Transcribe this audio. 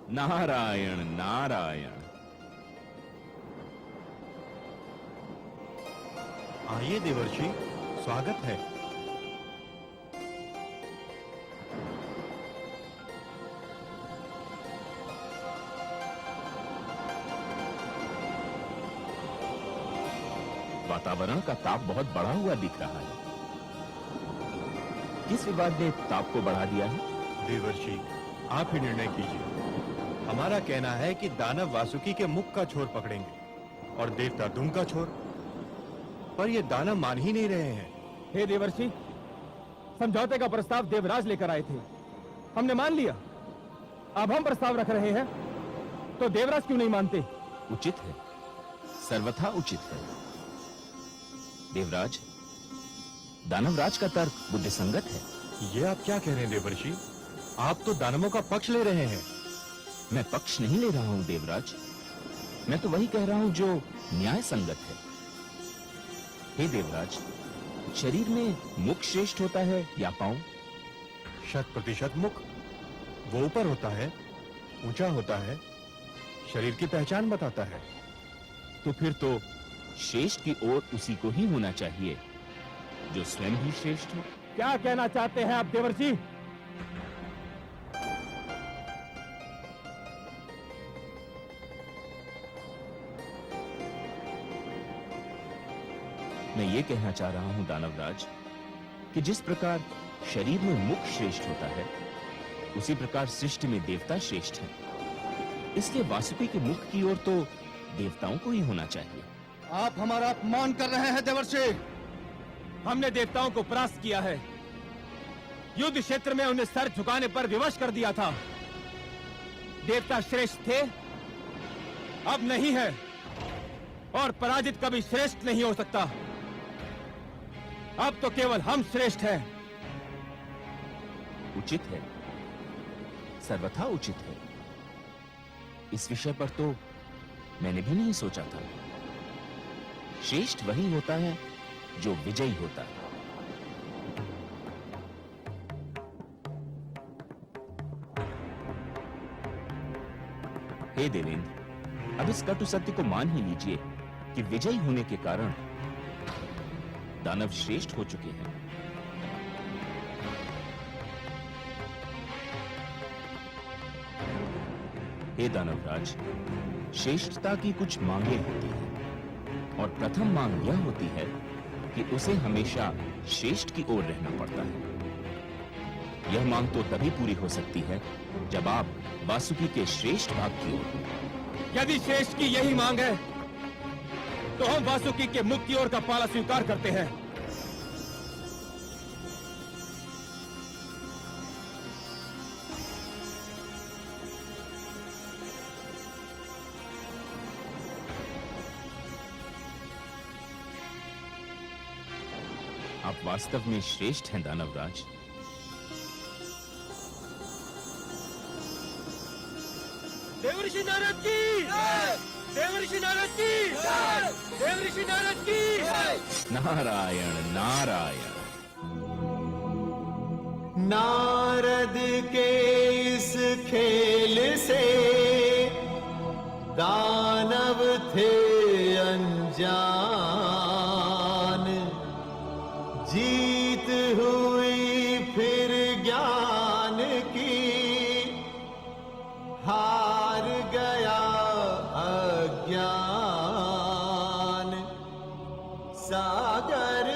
नारायण नारायण। आइए देवर्षि, स्वागत है। वातावरण का ताप बहुत बढ़ा हुआ दिख रहा है। किस विवाद ने ताप को बढ़ा दिया है? देवर्षि, आप ही निर्णय कीजिए। हमारा कहना है कि दानव वासुकी के मुख का छोर पकड़ेंगे और देवता धूम का छोर, पर ये दानव मान ही नहीं रहे हैं। हे देवर्षि, समझौते का प्रस्ताव देवराज लेकर आए थे, हमने मान लिया। अब हम प्रस्ताव रख रहे हैं तो देवराज क्यों नहीं मानते? उचित है, सर्वथा उचित है। देवराज, दानवराज का तर्क बुद्धिसंगत है। ये आप क्या कह रहे हैं देवर्षि? आप तो दानवों का पक्ष ले रहे हैं। मैं पक्ष नहीं ले रहा हूं देवराज, मैं तो वही कह रहा हूं जो न्याय संगत है। हे देवराज, शरीर में मुख श्रेष्ठ होता है या पांव? 100% मुख। वो ऊपर होता है, ऊंचा होता है, शरीर की पहचान बताता है। तो फिर तो श्रेष्ठ की ओर उसी को ही होना चाहिए जो स्वयं ही श्रेष्ठ हो। क्या कहना चाहते हैं आप देवर्षि? मैं ये कहना चाह रहा हूं दानवराज कि जिस प्रकार शरीर में मुख श्रेष्ठ होता है, उसी प्रकार सृष्टि में देवता श्रेष्ठ है। इसलिए वासुकी के मुख की ओर तो देवताओं को ही होना चाहिए। आप हमारा अपमान कर रहे हैं देवर्षि। हमने देवताओं को परास्त किया है, युद्ध क्षेत्र में उन्हें सर झुकाने पर विवश कर दिया था। देवता श्रेष्ठ थे, अब नहीं है, और पराजित कभी श्रेष्ठ नहीं हो सकता। अब तो केवल हम श्रेष्ठ हैं। उचित है, सर्वथा उचित है। इस विषय पर तो मैंने भी नहीं सोचा था। श्रेष्ठ वही होता है जो विजयी होता है। हे देवेंद्र, अब इस कटु सत्य को मान ही लीजिए कि विजयी होने के कारण दानव श्रेष्ठ हो चुके हैं। हे दानवराज, श्रेष्ठता की कुछ मांगे होती हैं, और प्रथम मांग यह होती है कि उसे हमेशा श्रेष्ठ की ओर रहना पड़ता है। यह मांग तो तभी पूरी हो सकती है जब आप वासुकी के श्रेष्ठ भाग की ओर। यदि श्रेष्ठ की यही मांग है तो हम वासुकी के मुख की ओर का पाला स्वीकार करते हैं। आप वास्तव में श्रेष्ठ हैं दानवराज। देवर्षि नारद की जय! देवर्षि नारद की जय! देवर्षि नारद की जय! नारायण नारायण। नारद के इस खेल से दानव थे अनजान, जीत हुई फिर ज्ञान की, हार गया अज्ञान। सागर